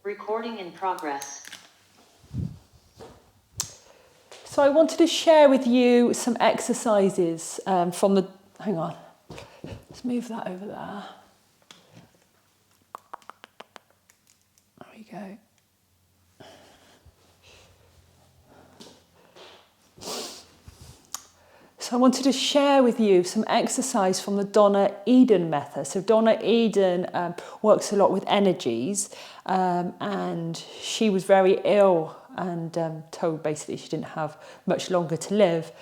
Recording in progress. So I wanted to share with you some exercises from the... Hang on. Let's move that over there. There we go. So I wanted to share with you some exercise from the Donna Eden method. So Donna Eden works a lot with energies, and she was very ill and told basically she didn't have much longer to live.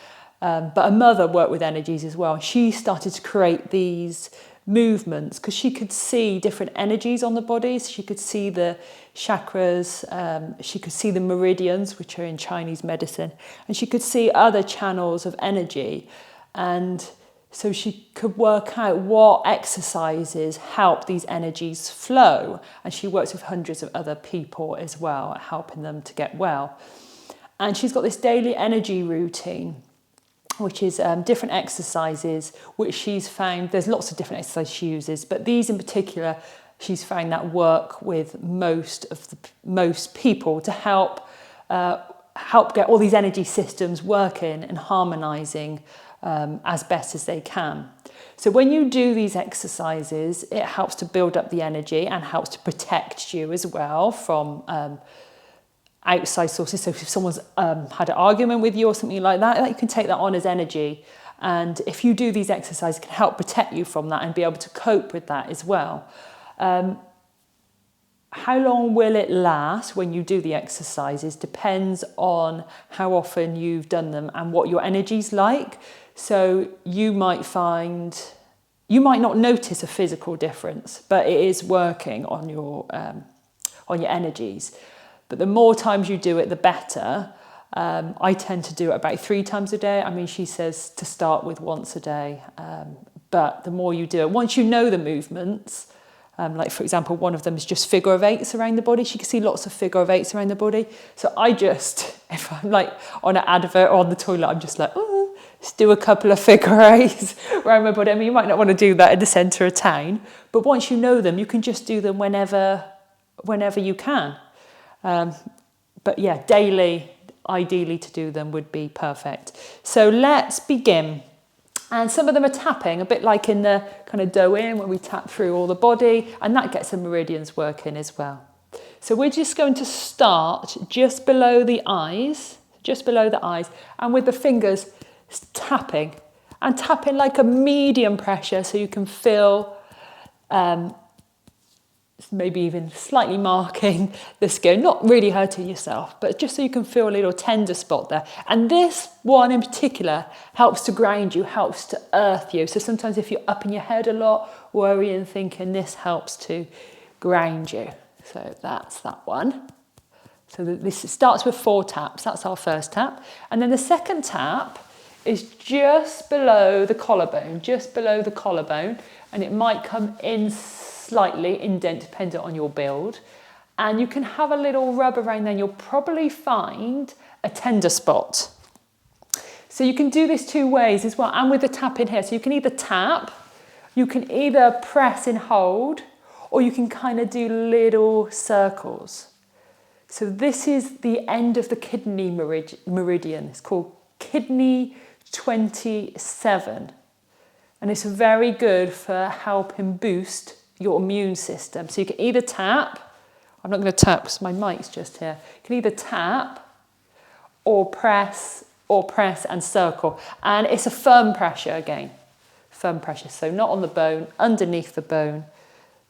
But her mother worked with energies as well. She started to create these movements because she could see different energies on the body. So she could see the chakras, she could see the meridians, which are in Chinese medicine, and she could see other channels of energy. And so she could work out what exercises help these energies flow. And she works with hundreds of other people as well, helping them to get well. And she's got this daily energy routine, which is different exercises, which she's found, there's lots of different exercises she uses, but these in particular, she's found that work with most people to help get all these energy systems working and harmonizing as best as they can. So when you do these exercises, it helps to build up the energy and helps to protect you as well from outside sources. So if someone's had an argument with you or something like that, you can take that on as energy. And if you do these exercises, it can help protect you from that and be able to cope with that as well. How long will it last when you do the exercises depends on how often you've done them and what your energy's like. So you might not notice a physical difference, but it is working on your energies. But the more times you do it, the better. I tend to do it about 3 times a day. I mean, she says to start with once a day. But the more you do it, once you know the movements, like for example, one of them is just figure of 8s around the body. She can see lots of figure of 8s around the body. So if I'm like on an advert or on the toilet, I'm just like, oh, let's do a couple of figure 8s around my body. I mean, you might not want to do that in the centre of town, but once you know them, you can just do them whenever you can. But yeah, daily, ideally to do them would be perfect. So let's begin. And some of them are tapping, a bit like in the kind of do-in where we tap through all the body, and that gets the meridians working as well. So we're just going to start just below the eyes, and with the fingers tapping, and tapping like a medium pressure so you can feel maybe even slightly marking the skin, not really hurting yourself, but just so you can feel a little tender spot there. And this one in particular helps to ground you, helps to earth you. So sometimes if you're up in your head a lot, worrying, thinking, this helps to ground you. So that's that one. So this starts with 4 taps. That's our first tap. And then the second tap is just below the collarbone, and it might come in slightly indent dependent on your build, and you can have a little rub around there and you'll probably find a tender spot. So you can do this 2 ways as well, and with the tap in here. So you can either tap, you can either press and hold, or you can kind of do little circles. So this is the end of the kidney meridian. It's called kidney 27, and it's very good for helping boost your immune system. So you can either tap, I'm not going to tap because my mic's just here. You can either tap or press and circle. And it's a firm pressure again. Firm pressure. So not on the bone, underneath the bone.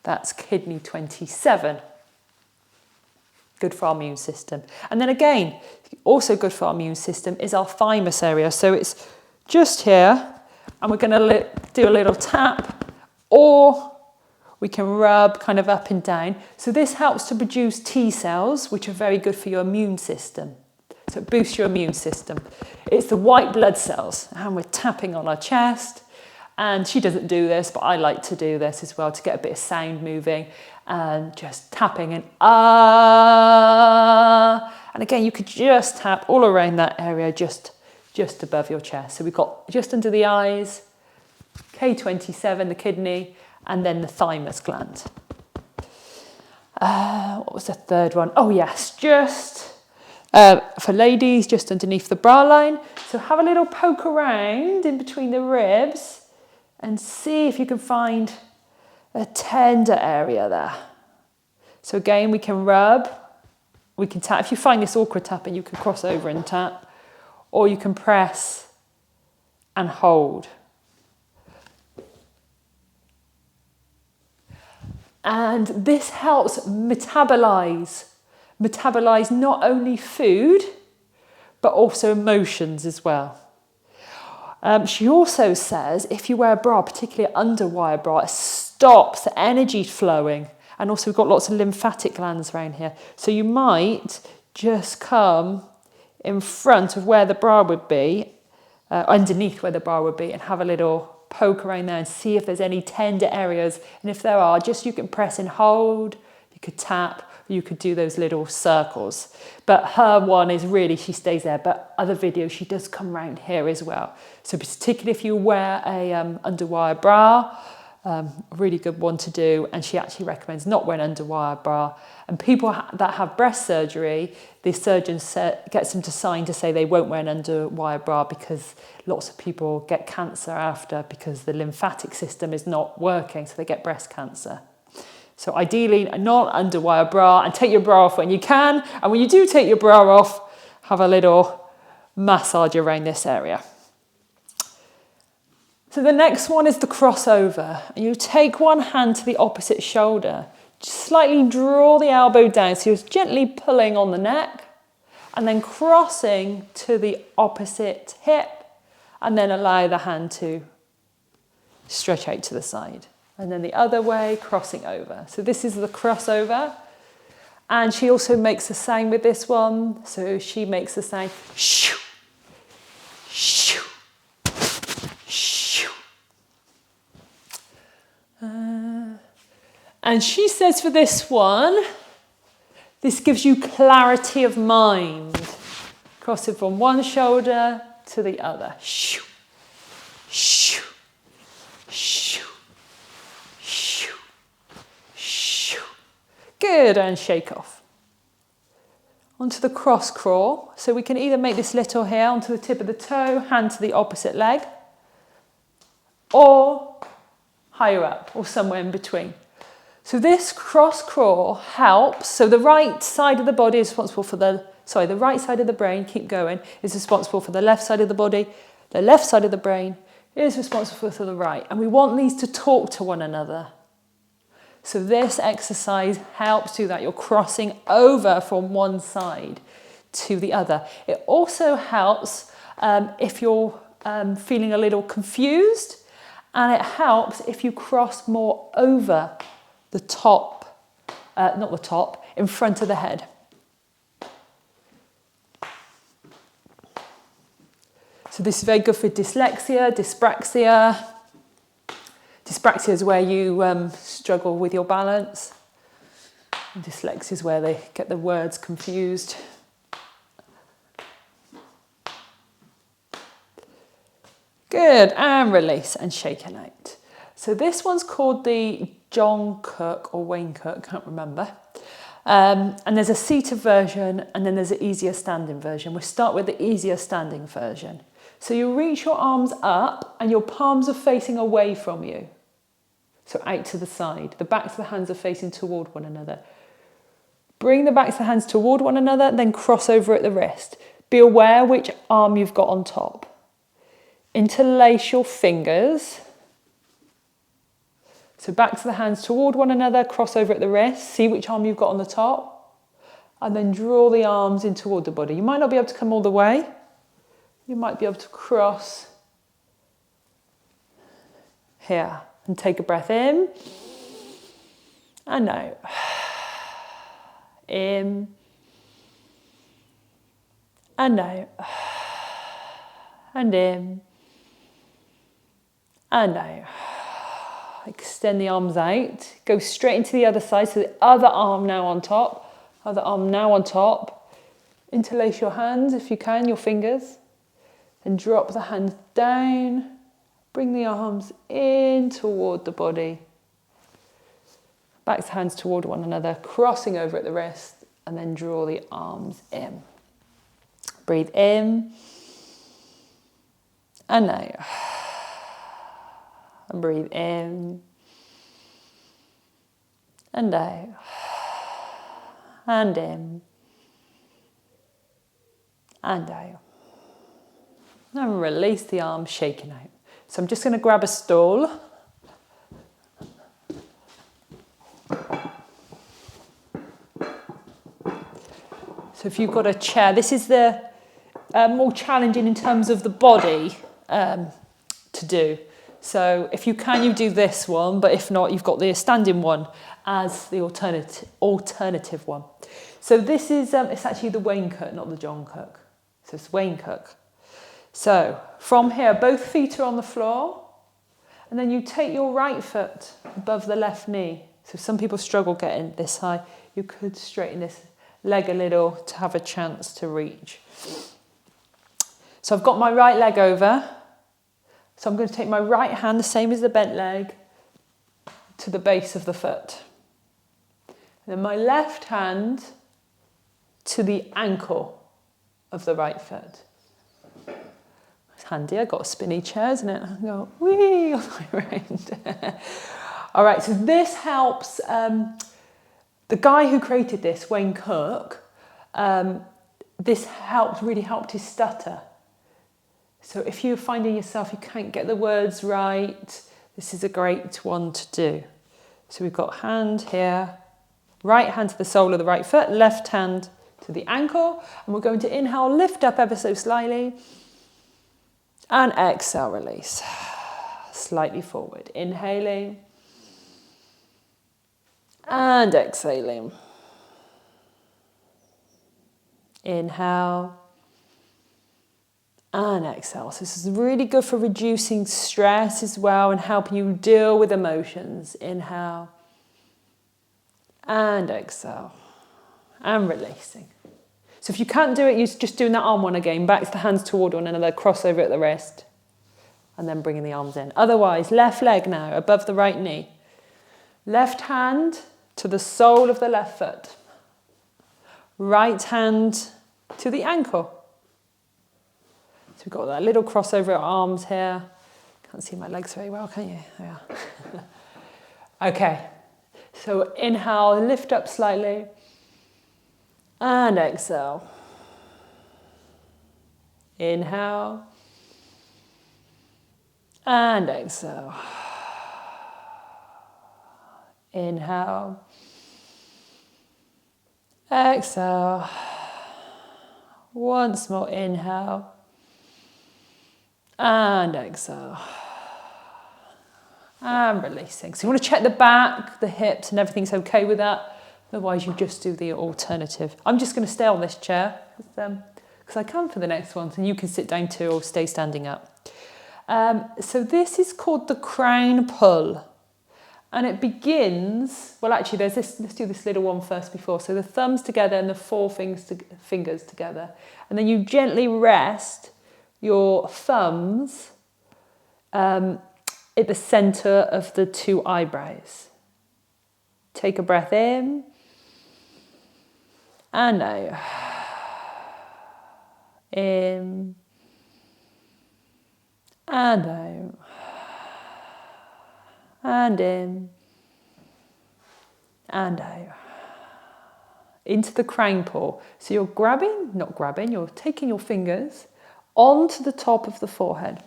That's kidney 27. Good for our immune system. And then again, also good for our immune system is our thymus area. So it's just here, and we're going to do a little tap, or we can rub kind of up and down. So this helps to produce T cells, which are very good for your immune system. So it boosts your immune system. It's the white blood cells, and we're tapping on our chest. And she doesn't do this, but I like to do this as well to get a bit of sound moving, and just tapping and and again, you could just tap all around that area, just above your chest. So we've got just under the eyes, K27, the kidney, and then the thymus gland. What was the third one? Oh yes, just for ladies, just underneath the bra line. So have a little poke around in between the ribs and see if you can find a tender area there. So again, we can rub, we can tap. If you find this awkward tapping, you can cross over and tap, or you can press and hold. And this helps metabolize not only food, but also emotions as well. She also says if you wear a bra, particularly an underwire bra, it stops the energy flowing. And also we've got lots of lymphatic glands around here. So you might just come in front of where the bra would be, underneath where the bra would be, and have a little poke around there and see if there's any tender areas. And if there are, just you can press and hold, you could tap, you could do those little circles. But her one is really, she stays there. But other videos, she does come around here as well. So particularly if you wear a underwire bra, a really good one to do. And she actually recommends not wearing an underwire bra. And people that have breast surgery, the surgeon gets them to sign to say they won't wear an underwire bra because lots of people get cancer after because the lymphatic system is not working, so they get breast cancer. So ideally, not underwire bra, and take your bra off when you can. And when you do take your bra off, have a little massage around this area. So the next one is the crossover. You take one hand to the opposite shoulder. Just slightly draw the elbow down, so you're gently pulling on the neck, and then crossing to the opposite hip, and then allow the hand to stretch out to the side. And then the other way, crossing over. So this is the crossover. And she also makes a sound with this one. So she makes the sound, shoo, shoo, shoo. And she says for this one, this gives you clarity of mind. Cross it from one shoulder to the other. Shoo, shoo, shoo. Good, and shake off. Onto the cross crawl. So we can either make this little here onto the tip of the toe, hand to the opposite leg, or higher up, or somewhere in between. So this cross crawl helps. So the right side of the body is responsible for the right side of the brain, keep going, is responsible for the left side of the body. The left side of the brain is responsible for the right. And we want these to talk to one another. So this exercise helps do that. You're crossing over from one side to the other. It also helps if you're feeling a little confused, and it helps if you cross more over the top, not the top, in front of the head. So this is very good for dyslexia, dyspraxia. Dyspraxia is where you struggle with your balance. And dyslexia is where they get the words confused. Good, and release and shake it out. So this one's called the John Cook or Wayne Cook, can't remember. And there's a seated version and then there's an easier standing version. We'll start with the easier standing version. So you reach your arms up and your palms are facing away from you. So out to the side. The backs of the hands are facing toward one another. Bring the backs of the hands toward one another, then cross over at the wrist. Be aware which arm you've got on top. Interlace your fingers. So backs of the hands toward one another, cross over at the wrist. See which arm you've got on the top. And then draw the arms in toward the body. You might not be able to come all the way. You might be able to cross here. And take a breath in, and out. In, and out. And in, and out. Extend the arms out. Go straight into the other side, so the other arm now on top. Other arm now on top. Interlace your hands if you can, your fingers. Then drop the hands down. Bring the arms in toward the body. Back to hands toward one another, crossing over at the wrist, and then draw the arms in. Breathe in. And out. And breathe in. And out. And in. And out. And release the arms, shaking out. So I'm just going to grab a stool. So if you've got a chair, this is the more challenging in terms of the body to do. So if you can, you do this one, but if not, you've got the standing one as the alternative one. So this is, it's actually the Wayne Cook, not the John Cook. So it's Wayne Cook. So from here, both feet are on the floor, and then you take your right foot above the left knee. So some people struggle getting this high. You could straighten this leg a little to have a chance to reach. So I've got my right leg over. So I'm going to take my right hand, the same as the bent leg, to the base of the foot. And then my left hand to the ankle of the right foot. It's handy, I've got a spinny chair, isn't it? I go, whee, all the way around. All right, so this helps, the guy who created this, Wayne Cook, this really helped his stutter. So if you're finding yourself, you can't get the words right, this is a great one to do. So we've got hand here, right hand to the sole of the right foot, left hand to the ankle, and we're going to inhale, lift up ever so slightly, and exhale, release. Slightly forward, inhaling, and exhaling. Inhale, and exhale. So this is really good for reducing stress as well and helping you deal with emotions. Inhale, and exhale, and releasing. So if you can't do it, you're just doing that arm one again, back to the hands toward one another, cross over at the wrist, and then bringing the arms in. Otherwise, left leg now, above the right knee. Left hand to the sole of the left foot. Right hand to the ankle. So we've got that little crossover at arms here. Can't see my legs very well, can you? There we are. Okay, so inhale, lift up slightly. And exhale. Inhale. And exhale. Inhale. Exhale. Once more, inhale. And exhale. And releasing. So you want to check the back, the hips, and everything's okay with that. Otherwise, you just do the alternative. I'm just going to stay on this chair because I can for the next one, and you can sit down too or stay standing up. So this is called the crown pull. And it begins, well actually there's this, let's do this little one first before. So the thumbs together and the four fingers together. And then you gently rest your thumbs at the centre of the two eyebrows. Take a breath in and out. In and out. And in and out. Into the crown pull. So you're you're taking your fingers onto the top of the forehead.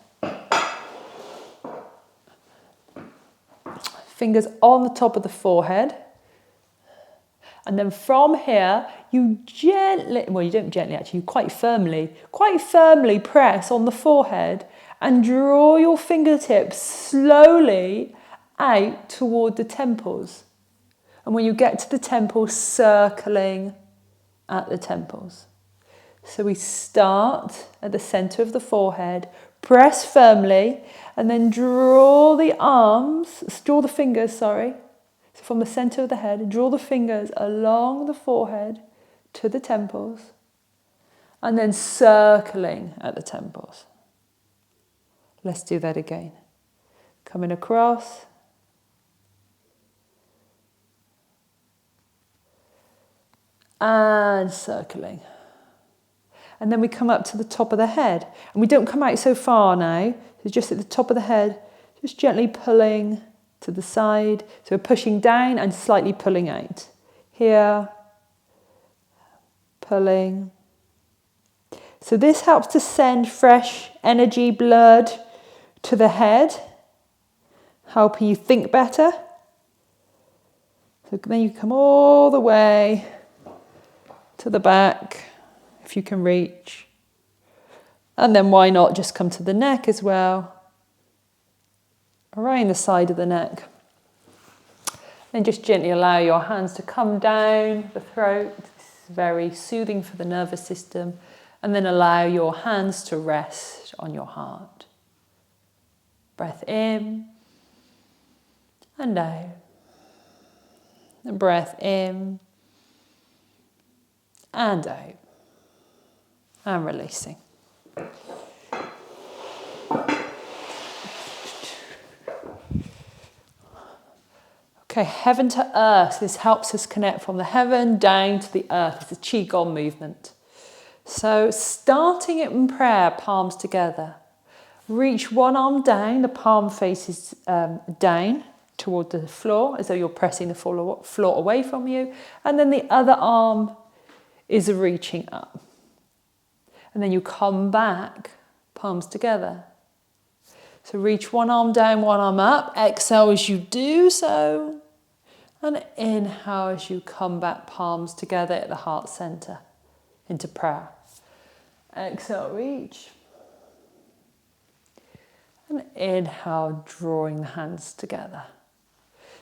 Fingers on the top of the forehead. And then from here, you gently, well, you don't gently actually, you quite firmly press on the forehead and draw your fingertips slowly out toward the temples. And when you get to the temples, circling at the temples. So we start at the center of the forehead, press firmly, and then draw the fingers. So from the center of the head, draw the fingers along the forehead to the temples, and then circling at the temples. Let's do that again. Coming across, and circling. And then we come up to the top of the head. And we don't come out so far now. So just at the top of the head, just gently pulling to the side. So we're pushing down and slightly pulling out. Here, pulling. So this helps to send fresh energy, blood to the head, helping you think better. So then you come all the way to the back, if you can reach. And then why not just come to the neck as well, around the side of the neck. Then just gently allow your hands to come down the throat. This is very soothing for the nervous system. And then allow your hands to rest on your heart. Breath in and out. And breath in and out. And releasing. Okay, heaven to earth. This helps us connect from the heaven down to the earth. It's a Qigong movement. So starting it in prayer, palms together. Reach one arm down, the palm faces down toward the floor, as though you're pressing the floor away from you. And then the other arm is reaching up. And then you come back, palms together. So reach one arm down, one arm up. Exhale as you do so. And inhale as you come back, palms together at the heart center, into prayer. Exhale, reach. And inhale, drawing the hands together.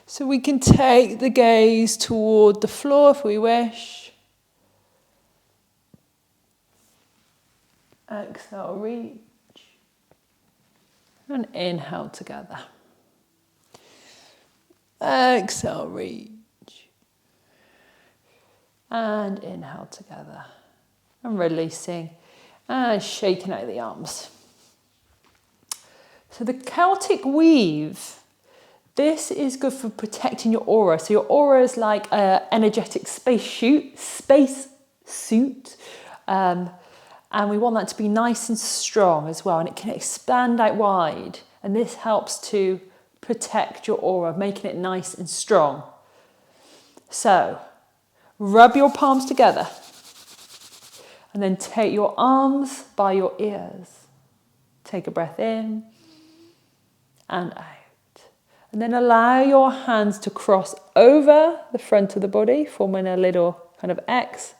So we can take the gaze toward the floor if we wish. Exhale, reach. And inhale together. Exhale, reach. And inhale together. And releasing. And shaking out the arms. So the Celtic Weave. This is good for protecting your aura. So your aura is like an energetic space suit. And we want that to be nice and strong as well. And it can expand out wide. And this helps to protect your aura, making it nice and strong. So, rub your palms together. And then take your arms by your ears. Take a breath in and out. And then allow your hands to cross over the front of the body, forming a little kind of X.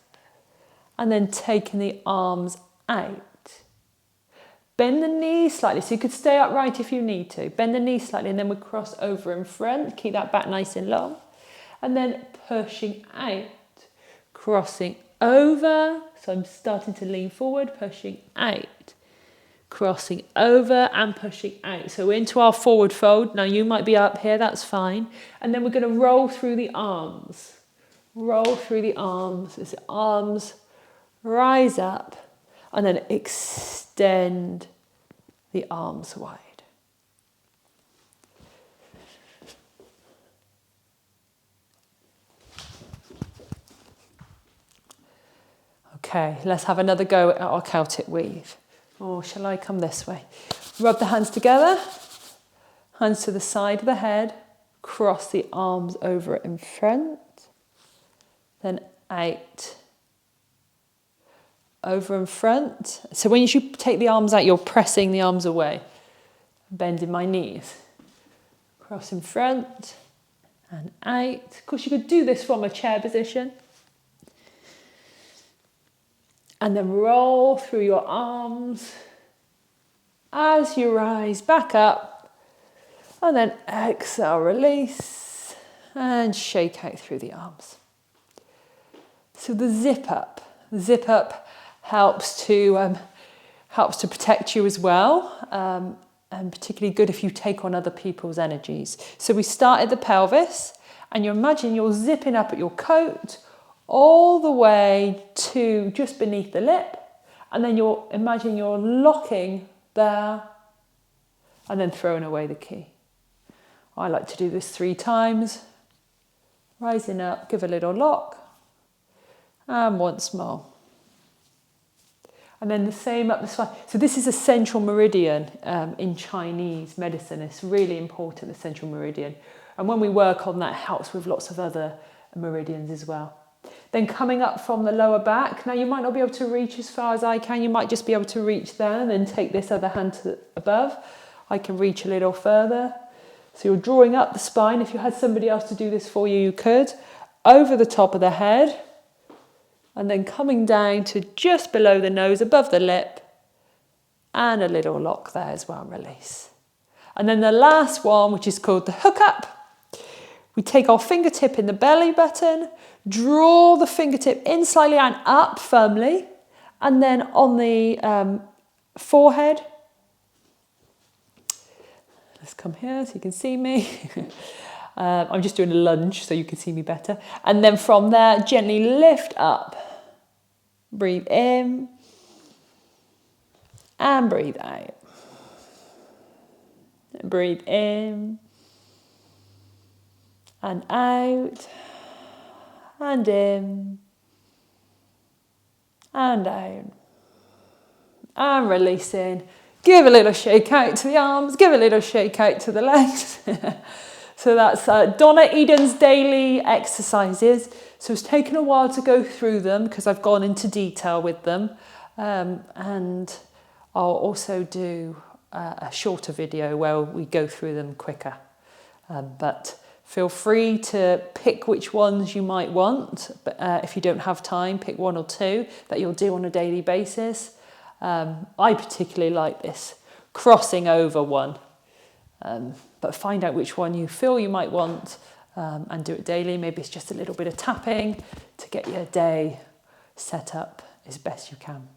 And then taking the arms out. Bend the knees slightly, so you could stay upright if you need to. Bend the knees slightly and then we cross over in front. Keep that back nice and long. And then pushing out, crossing over. So I'm starting to lean forward, pushing out. Crossing over and pushing out. So into our forward fold. Now you might be up here, that's fine. And then we're going to roll through the arms. Roll through the arms. As the arms rise up and then extend the arms wide. Okay, let's have another go at our Celtic Weave. Or shall I come this way? Rub the hands together, hands to the side of the head, cross the arms over in front, then out. Over in front. So when you take the arms out, you're pressing the arms away. Bending my knees. Cross in front and out. Of course, you could do this from a chair position. And then roll through your arms as you rise back up. And then exhale, release and shake out through the arms. So the zip up helps to protect you as well, and particularly good if you take on other people's energies. So we start at the pelvis, and you imagine you're zipping up at your coat all the way to just beneath the lip, and then imagine you're locking there, and then throwing away the key. I like to do this 3 times. Rising up, give a little lock, And once more. And then the same up the spine. So this is a central meridian in Chinese medicine. It's really important, the central meridian. And when we work on that, it helps with lots of other meridians as well. Then coming up from the lower back. Now you might not be able to reach as far as I can. You might just be able to reach there and then take this other hand to above. I can reach a little further. So you're drawing up the spine. If you had somebody else to do this for you, you could. Over the top of the head. And then coming down to just below the nose, above the lip, and a little lock there as well, release. And then the last one, which is called the hook up. We take our fingertip in the belly button, draw the fingertip in slightly and up firmly, and then on the forehead. Let's come here so you can see me. I'm just doing a lunge so you can see me better. And then from there, gently lift up. Breathe in. And breathe out. Breathe in. And out. And in. And out. And releasing. Give a little shake out to the arms. Give a little shake out to the legs. So that's Donna Eden's daily exercises. So it's taken a while to go through them because I've gone into detail with them. And I'll also do a shorter video where we go through them quicker. But feel free to pick which ones you might want. But if you don't have time, pick one or two that you'll do on a daily basis. I particularly like this crossing over one. But find out which one you feel you might want and do it daily. Maybe it's just a little bit of tapping to get your day set up as best you can.